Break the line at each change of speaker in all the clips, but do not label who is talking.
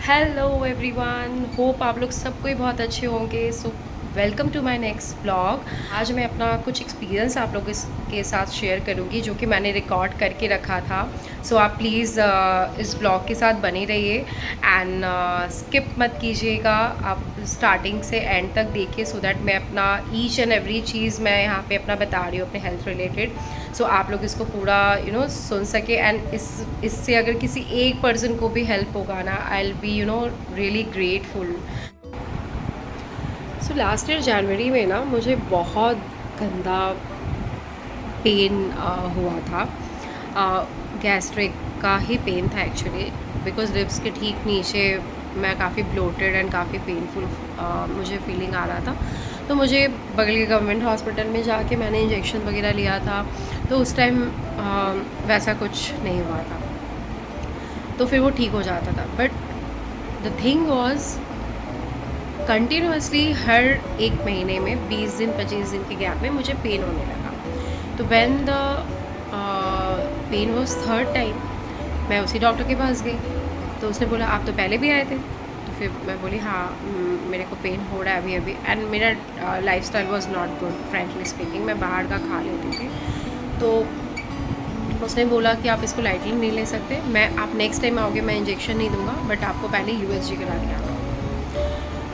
Hello everyone, hope आप लोग सब कोई बहुत अच्छे होंगे। So welcome to my next blog. आज मैं अपना कुछ एक्सपीरियंस आप लोगों के साथ शेयर करूंगी जो कि मैंने रिकॉर्ड करके रखा था। सो आप प्लीज़ इस ब्लॉग के साथ बने रहिए एंड स्किप मत कीजिएगा। आप स्टार्टिंग से एंड तक देखिए सो दैट मैं अपना ईच एंड एवरी चीज़ मैं यहाँ पे अपना बता रही हूँ अपने हेल्थ रिलेटेड। सो आप लोग इसको पूरा सुन सके एंड इससे अगर किसी एक पर्सन को भी हेल्प होगा ना, I will be really grateful. So last year जनवरी में ना मुझे बहुत गंदा पेन हुआ था। गैस्ट्रिक का ही पेन था एक्चुअली, बिकॉज रिब्स के ठीक नीचे मैं काफ़ी ब्लोटेड एंड काफ़ी पेनफुल मुझे फीलिंग आ रहा था। तो मुझे बगल के गवर्नमेंट हॉस्पिटल में जाके मैंने इंजेक्शन वगैरह लिया था। तो उस टाइम वैसा कुछ नहीं हुआ था, तो फिर वो ठीक हो जाता था। But the thing was continuously हर एक महीने में 20 दिन 25 दिन के गैप में मुझे पेन होने लगा। तो when the pain was third time, मैं उसी डॉक्टर के पास गई। तो उसने बोला आप तो पहले भी आए थे। तो फिर मैं बोली हाँ, मेरे को पेन हो रहा है अभी अभी। एंड मेरा lifestyle was not good, frankly speaking. मैं बाहर का खा लेती थी। तो उसने बोला कि आप इसको लाइटली नहीं ले सकते, मैं आप नेक्स्ट टाइम आओगे मैं इंजेक्शन नहीं दूंगा, बट आपको पहले यूएसजी करा के आना।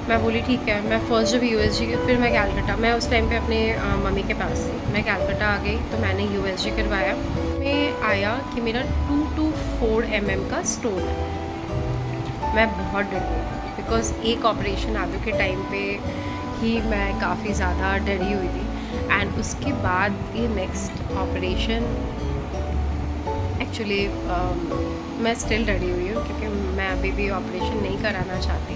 मैं बोली ठीक है। मैं फर्स्ट जब यूएसजी फिर मैं कैलकटा, मैं उस टाइम पे अपने मम्मी के पास थी। मैं कैलकटा आ गई तो मैंने यूएसजी करवाया। में आया कि मेरा 2 to 4 mm का स्टोन है। मैं बहुत डर गई बिकॉज एक ऑपरेशन आगे के टाइम पे ही मैं काफ़ी ज़्यादा डरी हुई थी। एंड उसके बाद ये नेक्स्ट ऑपरेशन एक्चुअली मैं स्टिल डरी हुई हूँ, क्योंकि मैं अभी भी ऑपरेशन नहीं कराना चाहती।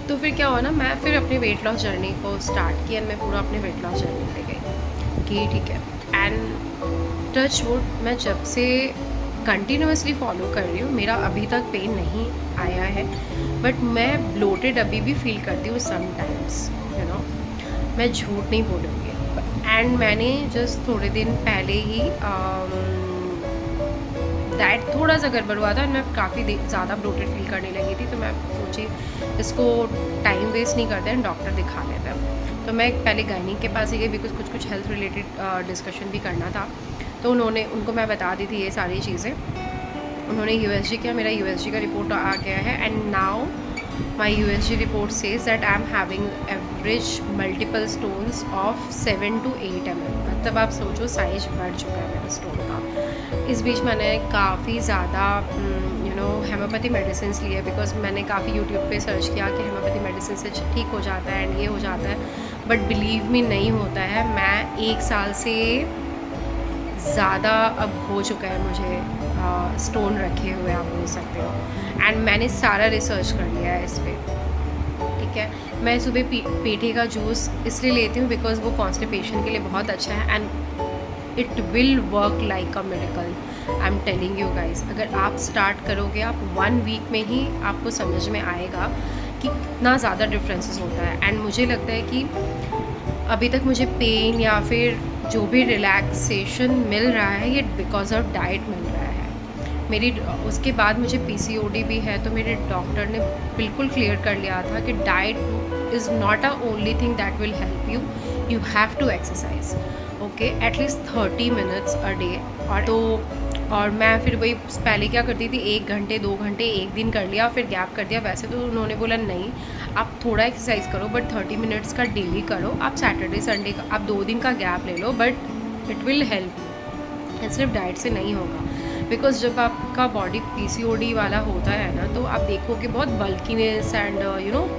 तो फिर क्या हुआ ना, मैं फिर अपने वेट लॉस जर्नी को स्टार्ट किया। मैं पूरा अपने वेट लॉस जर्नी पे गई कि ठीक है। एंड टच वुड, मैं जब से कंटिन्यूसली फॉलो कर रही हूँ, मेरा अभी तक पेन नहीं आया है। बट मैं ब्लोटेड अभी भी फील करती हूँ समटाइम्स, मैं झूठ नहीं बोलूँगी। एंड मैंने जस्ट थोड़े दिन पहले ही डाइट थोड़ा सा गड़बड़ हुआ था। मैं काफ़ी ज़्यादा ब्लोटेड फील करने लगी थी। तो मैं सोची इसको टाइम वेस्ट नहीं करते हैं, डॉक्टर दिखा लेते हैं। तो मैं पहले गायनिक के पास ही गई, बिकॉज कुछ हेल्थ रिलेटेड डिस्कशन भी करना था। तो उनको मैं बता दी थी ये सारी चीज़ें। उन्होंने यूएसजी किया, मेरा यूएसजी का रिपोर्ट आ गया है। And now my USG report says that I am having average multiple stones of 7 to 8 mm। मतलब आप सोचो साइज बढ़ चुका है मेरा स्टोन का। इस बीच मैंने काफ़ी ज़्यादा हेमोपैथी मेडिसिन ली है, बिकॉज मैंने काफ़ी यूट्यूब पे सर्च किया कि हेमोपैथी मेडिसिन से ठीक हो जाता है एंड ये हो जाता है। बट बिलीव मी नहीं होता है। मैं 1 साल से ज़्यादा अब हो चुका है मुझे स्टोन रखे हुए, आप बोल सकते हो। एंड मैंने सारा रिसर्च कर लिया है इस पर, ठीक है। मैं सुबह पेठे का जूस इसलिए लेती हूँ बिकॉज वो कॉन्स्टिपेशन के लिए बहुत अच्छा है and it will work like a miracle. I am telling you guys, अगर आप स्टार्ट करोगे, आप 1 वीक में ही आपको समझ में आएगा कि कितना ज़्यादा डिफरेंसेस होता है। एंड मुझे लगता है कि अभी तक मुझे पेन या फिर जो भी रिलैक्सेशन मिल रहा है, ये बिकॉज ऑफ डाइट मिल रहा है। मेरी उसके बाद मुझे PCOD भी है। तो मेरे डॉक्टर ने बिल्कुल क्लियर कर लिया था कि diet is not a only thing that will help you, you have to exercise, okay, at least 30 minutes a day. और मैं फिर वही पहले क्या करती थी, 1 घंटे 2 घंटे एक दिन कर लिया, फिर गैप कर दिया। वैसे तो उन्होंने बोला नहीं, आप थोड़ा एक्सरसाइज करो बट 30 मिनट्स का डेली करो। आप सैटरडे संडे का आप 2 दिन का गैप ले लो, बट इट विल हेल्प। सिर्फ डाइट से नहीं होगा, बिकॉज जब आपका बॉडी PCOD वाला होता है ना, तो आप देखोगे बहुत बल्कीनेस एंड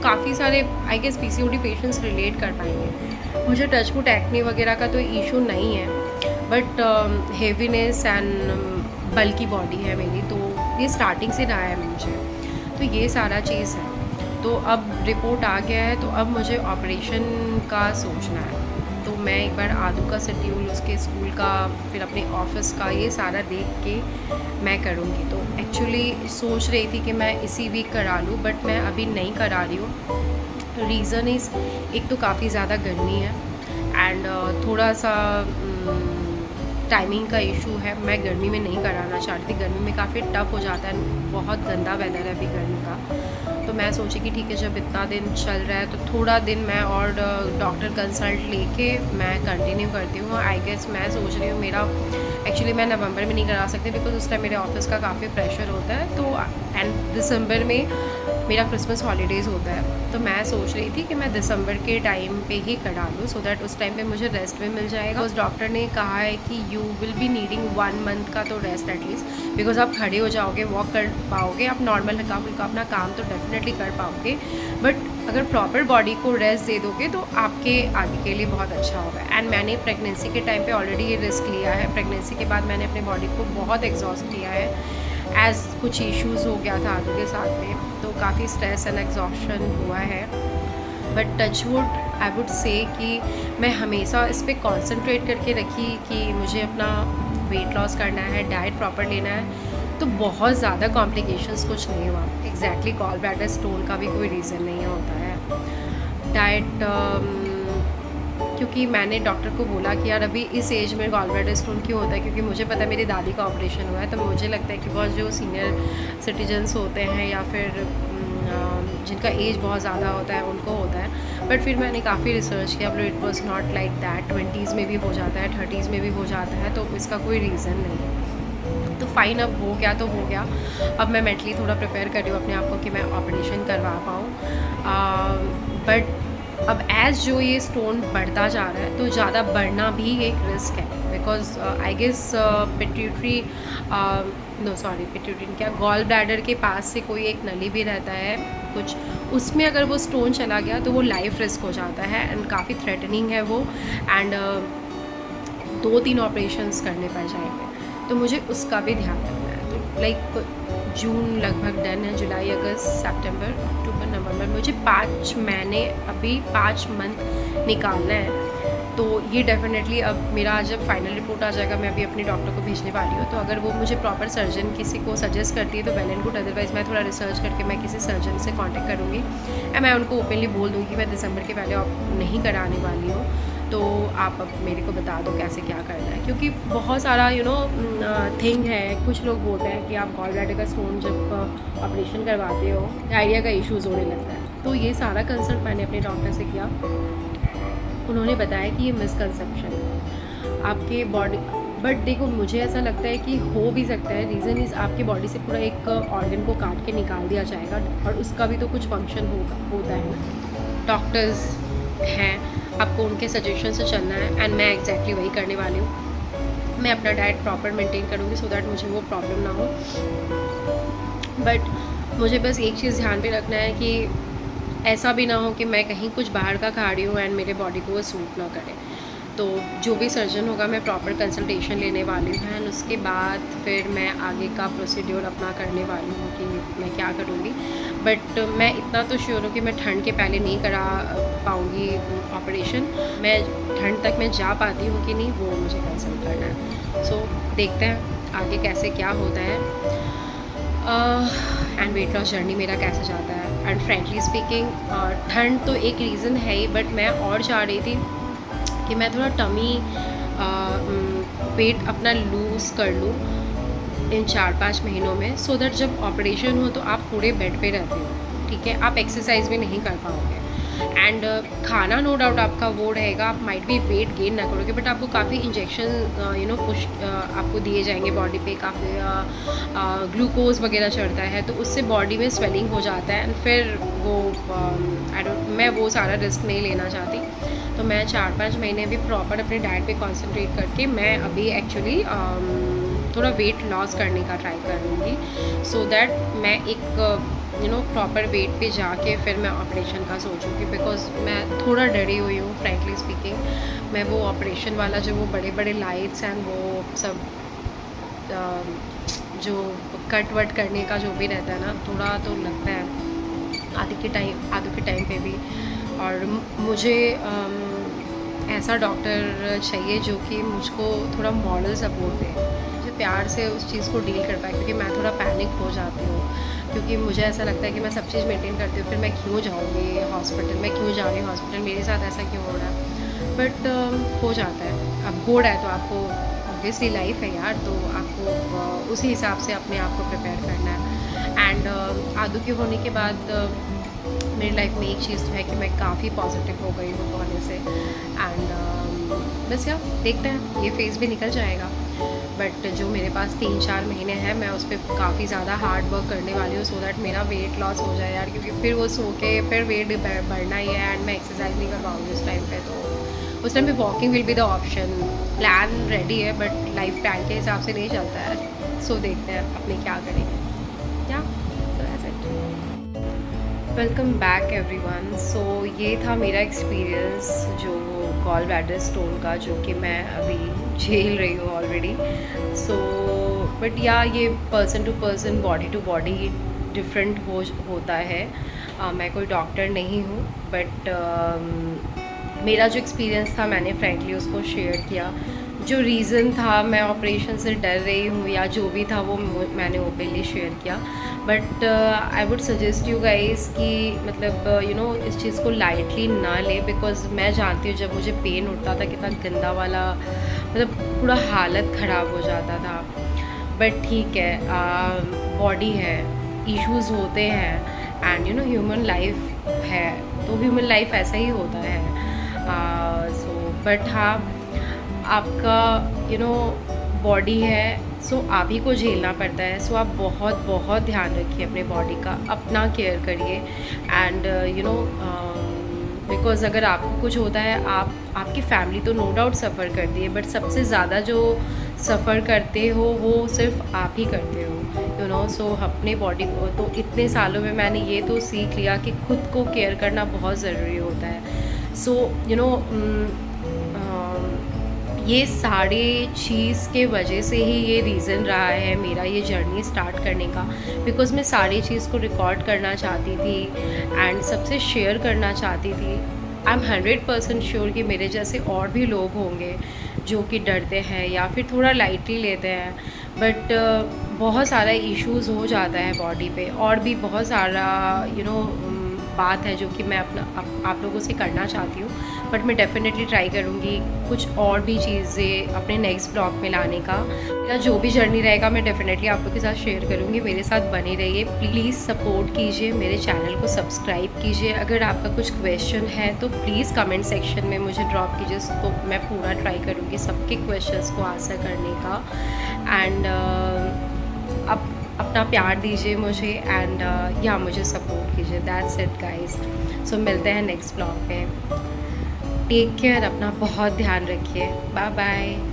काफ़ी सारे I guess PCOD patients relate कर पाएंगे। मुझे टचवुड एक्ने वगैरह का तो इशू नहीं है, but heaviness and bulky body है मेरी। तो ये स्टार्टिंग से रहा है मुझे, तो ये सारा चीज़ है। तो अब रिपोर्ट आ गया है, तो अब मुझे ऑपरेशन का सोचना है। तो मैं एक बार आदू का शेड्यूल, उसके स्कूल का, फिर अपने ऑफिस का, ये सारा देख के मैं करूँगी। तो एक्चुअली सोच रही थी कि मैं इसी वीक करा लूँ, बट मैं अभी नहीं करा रही हूँ। रीज़न इज़, एक तो काफ़ी ज़्यादा गर्मी है एंड थोड़ा सा टाइमिंग का इशू है, मैं गर्मी में नहीं कराना चाहती थी। गर्मी में काफ़ी टफ हो जाता है, बहुत गंदा वेदर है अभी गर्मी का। तो मैं सोची कि ठीक है, जब इतना दिन चल रहा है तो थोड़ा दिन मैं और डॉक्टर कंसल्ट लेके मैं कंटिन्यू करती हूँ। आई गेस मैं सोच रही हूँ मेरा एक्चुअली मैं नवंबर में नहीं करा सकती बिकॉज उस टाइम मेरे ऑफिस का काफ़ी प्रेशर होता है। तो एंड दिसंबर में मेरा क्रिसमस हॉलीडेज़ होता है, तो मैं सोच रही थी कि मैं दिसंबर के टाइम पे ही करा लूँ सो दैट उस टाइम पे मुझे रेस्ट भी मिल जाएगा। उस डॉक्टर ने कहा है कि you will be needing 1 month का तो रेस्ट एटलीस्ट, बिकॉज आप खड़े हो जाओगे, वॉक कर पाओगे, आप नॉर्मल हल्का फुल्का अपना काम तो डेफिनेटली कर पाओगे, बट अगर प्रॉपर बॉडी को रेस्ट दे दोगे तो आपके आगे के लिए बहुत अच्छा होगा। एंड मैंने प्रेगनेंसी के टाइम पे ऑलरेडी ये रिस्क लिया है। प्रेगनेंसी के बाद मैंने अपनी बॉडी को बहुत एग्जॉस्ट किया है, एज़ कुछ इश्यूज़ हो गया था आगे के साथ में, तो काफ़ी स्ट्रेस एंड एग्जॉशन हुआ है। But touchwood I would say कि मैं हमेशा इस पर कॉन्सेंट्रेट करके रखी कि मुझे अपना वेट लॉस करना है, डाइट प्रॉपर लेना है, तो बहुत ज़्यादा कॉम्प्लिकेशंस कुछ नहीं हुआ। एग्जैक्टली गॉल ब्लैडर स्टोन का भी कोई रीज़न नहीं होता है। डाइट क्योंकि मैंने डॉक्टर को बोला कि यार अभी इस एज में गॉल ब्लैडर स्टोन क्यों होता है, क्योंकि मुझे पता है मेरी दादी का ऑपरेशन हुआ है, तो मुझे लगता है कि बहुत जो सीनियर सिटीजन्स होते हैं या फिर जिनका एज बहुत ज़्यादा होता है उनको होता है। बट फिर मैंने काफ़ी रिसर्च किया, but it was not like that. 20s में भी हो जाता है, 30s में भी हो जाता है, तो इसका कोई रीज़न नहीं है। तो फाइन, अब हो गया तो हो गया। अब मैं मेंटली थोड़ा प्रिपेयर कर रही हूँ अपने आप को कि मैं ऑपरेशन करवा पाऊँ। बट अब एज़ जो ये स्टोन बढ़ता जा रहा है तो ज़्यादा बढ़ना भी एक रिस्क है, because I guess pituitary pituitary क्या, गॉल ब्लैडर के पास से कोई एक नली भी रहता है कुछ, उसमें अगर वो स्टोन चला गया तो वो लाइफ रिस्क हो जाता है एंड काफ़ी थ्रेटनिंग है वो। एंड 2-3 ऑपरेशंस करने पड़ जाएंगे, तो मुझे उसका भी ध्यान रखना है। तो लाइक जून लगभग डन है, जुलाई, अगस्त, सितंबर, अक्टूबर, नवंबर, मुझे 5 महीने अभी 5 मंथ निकालना है। तो ये डेफिनेटली अब मेरा जब फाइनल रिपोर्ट आ जाएगा, मैं अभी अपने डॉक्टर को भेजने वाली हूँ, तो अगर वो मुझे प्रॉपर सर्जन किसी को सजेस्ट करती है तो वेल एंड गुड, अदरवाइज़ मैं थोड़ा रिसर्च करके मैं किसी सर्जन से कांटेक्ट करूँगी एंड मैं उनको ओपनली बोल दूँगी मैं दिसंबर के पहले नहीं कराने वाली हूँ, तो आप अब मेरे को बता दो कैसे क्या करना है। क्योंकि बहुत सारा थिंग है, कुछ लोग बोलते हैं कि आप गॉल ब्लैडर का स्टोन जब ऑपरेशन करवाते हो डायरिया का इश्यूज़ होने लगता है। तो ये सारा कंसल्ट मैंने अपने डॉक्टर से किया, उन्होंने बताया कि ये मिसकंसेप्शन है आपके बॉडी। बट देखो, मुझे ऐसा लगता है कि हो भी सकता है। रीज़न इज़ आपकी बॉडी से पूरा एक ऑर्गन को काट के निकाल दिया जाएगा और उसका भी तो कुछ फंक्शन होता है। डॉक्टर्स हैं, आपको उनके सजेशन से चलना है एंड मैं एग्जैक्टली वही करने वाली हूँ। मैं अपना डाइट प्रॉपर मेंटेन करूँगी सो दैट मुझे वो प्रॉब्लम ना हो। बट मुझे बस एक चीज़ ध्यान पे रखना है कि ऐसा भी ना हो कि मैं कहीं कुछ बाहर का खा रही हूँ एंड मेरे बॉडी को वो सूट ना करे। तो जो भी सर्जन होगा मैं प्रॉपर कंसल्टेशन लेने वाली हूँ एंड उसके बाद फिर मैं आगे का प्रोसीड्योर अपना करने वाली हूँ कि मैं क्या करूँगी। बट मैं इतना तो श्योर हूँ कि मैं ठंड के पहले नहीं करा पाऊँगी ऑपरेशन। मैं ठंड तक मैं जा पाती हूँ कि नहीं, वो मुझे कंसल्ट करना है। सो देखते हैं आगे कैसे क्या होता है एंड वेट लॉस जर्नी मेरा कैसे जाता है। एंड फ्रेंकली स्पीकिंग ठंड तो एक रीज़न है ही, बट मैं और चाह रही थी कि मैं थोड़ा टमी वेट अपना लूज़ कर लूँ इन 4-5 महीनों में, सो दैट जब ऑपरेशन हो तो आप पूरे बेड पे रहते हो, ठीक है, आप एक्सरसाइज भी नहीं कर पाओगे। एंड खाना नो डाउट आपका वो रहेगा, आप माइट भी वेट गेन ना करोगे, बट आपको काफ़ी इंजेक्शन पुश आपको दिए जाएंगे बॉडी पे, काफ़ी ग्लूकोज वगैरह चढ़ता है, तो उससे बॉडी में स्वेलिंग हो जाता है एंड फिर वो मैं वो सारा रिस्क नहीं लेना चाहती। तो मैं 4-5 महीने भी प्रॉपर अपने डाइट पे कंसंट्रेट करके मैं अभी एक्चुअली थोड़ा वेट लॉस करने का ट्राई करूँगी, सो दैट मैं एक प्रॉपर वेट पे जाके फिर मैं ऑपरेशन का सोचूँगी। बिकॉज मैं थोड़ा डरी हुई हूँ फ्रैंकली स्पीकिंग। मैं वो ऑपरेशन वाला जो वो बड़े बड़े लाइट्स एंड वो सब जो कट वट करने का जो भी रहता है ना, थोड़ा तो लगता है आगे के टाइम पे भी। और मुझे ऐसा डॉक्टर चाहिए जो कि मुझको थोड़ा मॉरल सपोर्ट दे, मुझे प्यार से उस चीज़ को डील कर पाए, क्योंकि मैं थोड़ा पैनिक हो जाती हूँ। क्योंकि मुझे ऐसा लगता है कि मैं सब चीज़ मेंटेन करती हूँ, फिर मैं क्यों जाऊँगी हॉस्पिटल, मैं क्यों जा रही हूँ हॉस्पिटल, मेरे साथ ऐसा क्यों हो रहा है। बट हो जाता है, अब हो रहा है तो आपको ऑब्वियसली लाइफ है यार, तो आपको उसी हिसाब से अपने आप को प्रिपेयर करना है। एंड आदू के होने के बाद मेरी लाइफ में एक चीज़ तो है कि मैं काफ़ी पॉजिटिव हो गई हूँ होने से। एंड बस यार देखते हैं, ये फेज़ भी निकल जाएगा। बट जो मेरे पास 3-4 महीने हैं, मैं उस पर काफ़ी ज़्यादा हार्ड वर्क करने वाली हूँ, सो दैट मेरा वेट लॉस हो जाए यार, क्योंकि फिर वो सो के फिर वेट बढ़ना ही है एंड मैं एक्सरसाइज नहीं कर पाऊँगी उस टाइम पे। तो उस टाइम पे walking will be the option. Plan ready है बट लाइफ प्लान के हिसाब से नहीं चलता है, सो देखते हैं अपने क्या करेंगे। क्या तो ऐसा वेलकम बैक एवरीवन। सो ये था मेरा एक्सपीरियंस जो गॉल ब्लैडर स्टोन का, जो कि मैं अभी झेल रही हूँ ऑलरेडी। सो बट या ये person to person, body to body different होता है। मैं कोई डॉक्टर नहीं हूँ, बट मेरा जो एक्सपीरियंस था मैंने फ्रेंकली उसको शेयर किया। जो रीज़न था, मैं ऑपरेशन से डर रही हूँ या जो भी था, वो मैंने ओपनली शेयर किया। But I would suggest you guys कि मतलब यू नो इस चीज़ को लाइटली ना ले, बिकॉज मैं जानती हूँ जब मुझे पेन उठता था कितना गंदा वाला, मतलब पूरा हालत ख़राब हो जाता था। बट ठीक है, बॉडी है, इश्यूज़ होते हैं and you know human life है, तो ह्यूमन लाइफ ऐसा ही होता है। सो बट हाँ, आपका यू नो बॉडी है, सो आप ही को झेलना पड़ता है। सो आप बहुत बहुत ध्यान रखिए अपने बॉडी का, अपना केयर करिए। एंड यू नो बिकॉज़ अगर आपको कुछ होता है, आपकी फैमिली तो नो डाउट सफ़र करती है, बट सबसे ज़्यादा जो सफ़र करते हो वो सिर्फ आप ही करते हो, यू नो। सो अपने बॉडी को तो इतने सालों में मैंने ये तो सीख लिया कि खुद को केयर करना बहुत ज़रूरी होता है। सो यू नो ये सारे चीज़ के वजह से ही ये रीज़न रहा है मेरा ये जर्नी स्टार्ट करने का, बिकॉज़ मैं सारी चीज़ को रिकॉर्ड करना चाहती थी एंड सबसे शेयर करना चाहती थी। आई एम 100% श्योर कि मेरे जैसे और भी लोग होंगे जो कि डरते हैं या फिर थोड़ा लाइटली लेते हैं, बट बहुत सारा इश्यूज़ हो जाता है बॉडी पे, और भी बहुत सारा यू नो बात है जो कि मैं आप लोगों से करना चाहती हूँ। बट मैं डेफ़िनेटली ट्राई करूँगी कुछ और भी चीज़ें अपने नेक्स्ट ब्लॉग में लाने का। मेरा जो भी जर्नी रहेगा मैं डेफ़िनेटली आप लोगों के साथ शेयर करूँगी। मेरे साथ बने रहिए, प्लीज़ सपोर्ट कीजिए, मेरे चैनल को सब्सक्राइब कीजिए। अगर आपका कुछ क्वेश्चन है तो प्लीज़ कमेंट सेक्शन में मुझे ड्रॉप कीजिए, तो मैं पूरा ट्राई करूँगी सबके क्वेश्चंस को आंसर करने का। एंड अब अपना प्यार दीजिए मुझे एंड या मुझे सपोर्ट कीजिए। That's it guys. सो मिलते हैं नेक्स्ट ब्लॉग में। टेक केयर, अपना बहुत ध्यान रखिए। Bye bye.